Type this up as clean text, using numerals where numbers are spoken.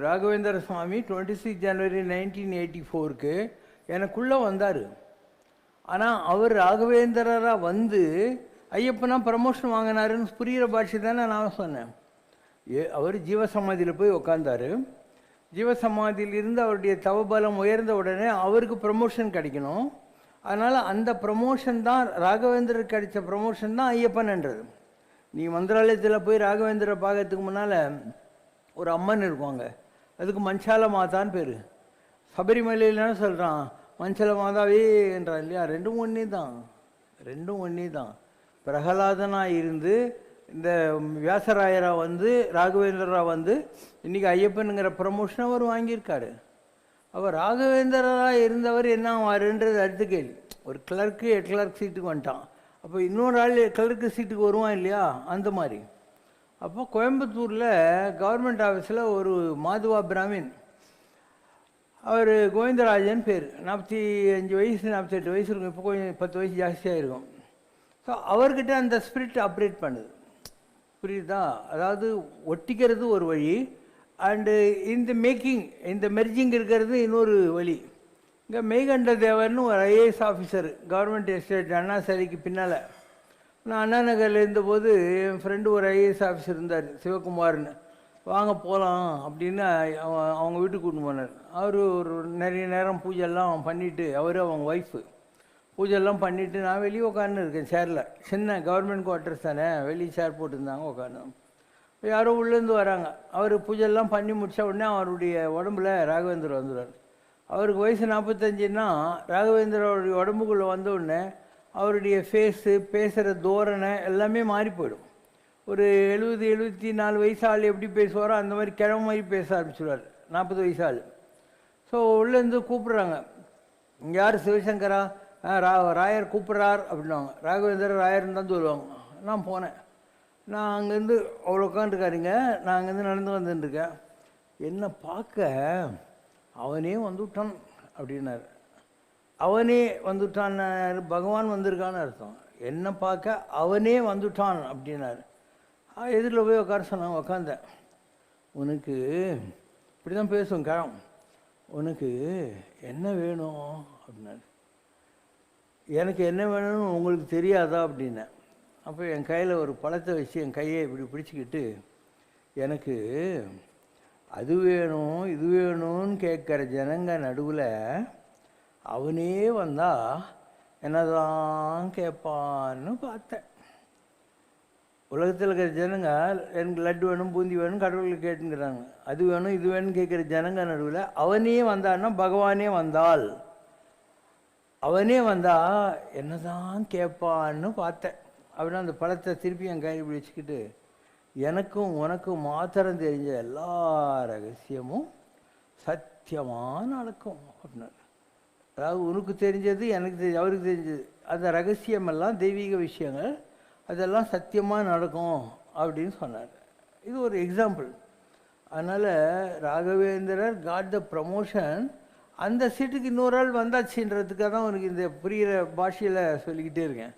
ராகவேந்திர சுவாமி 26 ஜனவரி 1984க்கு எனக்குள்ளே வந்தார். ஆனால் அவர் ராகவேந்திரராக வந்து ஐயப்பனா ப்ரமோஷன் வாங்கினாருன்னு புரிகிற பாஷை தானே நான் சொன்னேன். அவர் ஜீவசமாதியில் போய் உக்காந்தார். ஜீவசமாதியிலிருந்து அவருடைய தவபலம் உயர்ந்த உடனே அவருக்கு ப்ரமோஷன் கிடைக்கணும். அதனால் அந்த ப்ரமோஷன் தான் ராகவேந்திரருக்கு கிடைச்ச ப்ரமோஷன் தான் ஐயப்பன்ன்றது. நீ மந்திராலயத்தில் போய் ராகவேந்திர பார்க்கறதுக்கு முன்னால் ஒரு அம்மன் இருக்குவாங்க, அதுக்கு மஞ்சால மாதான்னு பேர். சபரிமலையில்னு சொல்கிறான் மஞ்சள மாதாவே என்றான் இல்லையா, ரெண்டும் ஒன்றே தான். பிரகலாதனாக இருந்து இந்த வியாசராயராக வந்து ராகவேந்திரராக வந்து இன்றைக்கி ஐயப்பனுங்கிற ப்ரமோஷன் அவர் வாங்கியிருக்காரு. அவர் ராகவேந்திரராக இருந்தவர் என்ன ஆவாருன்றது அடுத்த கேள்வி. ஒரு கிளர்க்கு கிளர்க் சீட்டுக்கு வந்துட்டான், அப்போ இன்னொரு ஆள் கிளர்க்கு சீட்டுக்கு வருவான் இல்லையா, அந்த மாதிரி. அப்போ கோயம்புத்தூரில் கவர்மெண்ட் ஆஃபீஸில் ஒரு மாதுவா பிராமின், அவர் கோவிந்தராஜன் பேர், 45 வயசு 48 வயசு இருக்கும், இப்போ கொஞ்சம் 10 வயசு ஜாஸ்தியாக இருக்கும். ஸோ அவர்கிட்ட அந்த ஸ்பிரிட் ஆப்ரேட் பண்ணுது, புரியுதா? அதாவது ஒட்டிக்கிறது ஒரு வழி, அண்டு இந்த மெர்ஜிங் இருக்கிறது இன்னொரு வழி. இங்கே மெய்கண்ட தேவர்னு ஒரு ஐஏஎஸ் ஆஃபீஸர், கவர்மெண்ட் எஸ்டேட் அண்ணா சிலைக்கு பின்னால். நான் அண்ணா நகரில் இருந்தபோது என் ஃப்ரெண்டு ஒரு ஐஏஎஸ் ஆஃபீஸர் இருந்தார், சிவகுமார்னு. வாங்க போகலாம் அப்படின்னு அவங்க வீட்டுக்கு கூட்டின்னு போனார். அவர் ஒரு நிறைய நேரம் பூஜைலாம் பண்ணிவிட்டு, அவர் அவங்க ஒய்ஃபு பூஜைலாம் பண்ணிவிட்டு, நான் வெளியே உட்காந்து இருக்கேன் சேரில். சின்ன கவர்மெண்ட் குவார்ட்டர்ஸ் தானே, வெளியே சேர் போட்டுருந்தாங்க, உட்காந்து. யாரோ உள்ளேருந்து வராங்க. அவர் பூஜைலாம் பண்ணி முடித்த உடனே அவருடைய உடம்புல ராகவேந்திரர் வந்துடுவார். அவருக்கு வயசு 45ன்னா ராகவேந்திரோடைய உடம்புக்குள்ளே வந்த உடனே அவருடைய ஃபேஸு, பேசுகிற தோரணை எல்லாமே மாறி போயிடும். ஒரு 70-74 வயசு ஆள் எப்படி பேசுவாரோ அந்த மாதிரி கிழமை மாதிரி பேச ஆரம்பிச்சுடுவார், 40 வயசு ஆள். ஸோ உள்ளேருந்து கூப்பிட்றாங்க, இங்கே யார் சிவசங்கரா, ராயர் கூப்பிட்றார் அப்படின்வாங்க. ராகவேந்திரர் ராயர்னு தான் சொல்லுவாங்க. நான் போனேன். நான் அங்கேருந்து அவ்வளோ உட்காந்துருக்காருங்க, நான் அங்கேருந்து நடந்து வந்துட்டுருக்கேன். என்னை பார்க்க அவனே வந்துவிட்டான் அப்படின்னாரு. அவனே வந்துட்டான், பகவான் வந்திருக்கான்னு அர்த்தம். என்னை பார்க்க அவனே வந்துட்டான் அப்படின்னாரு. எதிரில் போய் உட்கார சொன்னாங்க, உட்காந்தேன். உனக்கு இப்படி தான் பேசுவோம் கிழம், உனக்கு என்ன வேணும் அப்படின்னாரு. எனக்கு என்ன வேணும்னு உங்களுக்கு தெரியாதா அப்படின்னேன். அப்போ என் கையில் ஒரு பழத்தை வச்சு என் கையை இப்படி பிடிச்சிக்கிட்டு, எனக்கு அது வேணும் இது வேணும்னு கேட்குற ஜனங்க நடுவில் அவனே வந்தால் என்னதான் கேட்பான்னு பார்த்தேன். உலகத்தில் இருக்கிற ஜனங்க எனக்கு லட்டு வேணும் பூந்தி வேணும் கடவுளுக்கு கேட்டுங்கிறாங்க, அது வேணும் இது வேணும்னு கேட்குற ஜனங்க நடுவில் அவனே வந்தான்னா பகவானே வந்தால், அவனே வந்தால் என்னதான் கேட்பான்னு பார்த்தேன். அப்படின்னா அந்த பழத்தை திருப்பி என் கையில் இப்படி வச்சுக்கிட்டு, எனக்கும் உனக்கும் மாத்திரம் தெரிஞ்ச எல்லா ரகசியமும் சத்தியமாக நடக்கும் அப்படின்னாரு. அதாவது உனக்கு தெரிஞ்சது எனக்கு தெரிஞ்சது அவருக்கு தெரிஞ்சது, அந்த ரகசியமெல்லாம் தெய்வீக விஷயங்கள், அதெல்லாம் சத்தியமாக நடக்கும் அப்படின்னு சொன்னார். இது ஒரு எக்ஸாம்பிள். அதனால் ராகவேந்திரர் காட் த ப்ரமோஷன். அந்த சீட்டுக்கு இன்னொரு ஆள் வந்தாச்சுன்றதுக்காக தான் உனக்கு இந்த புரிகிற பாஷையில் சொல்லிக்கிட்டே இருக்கேன்.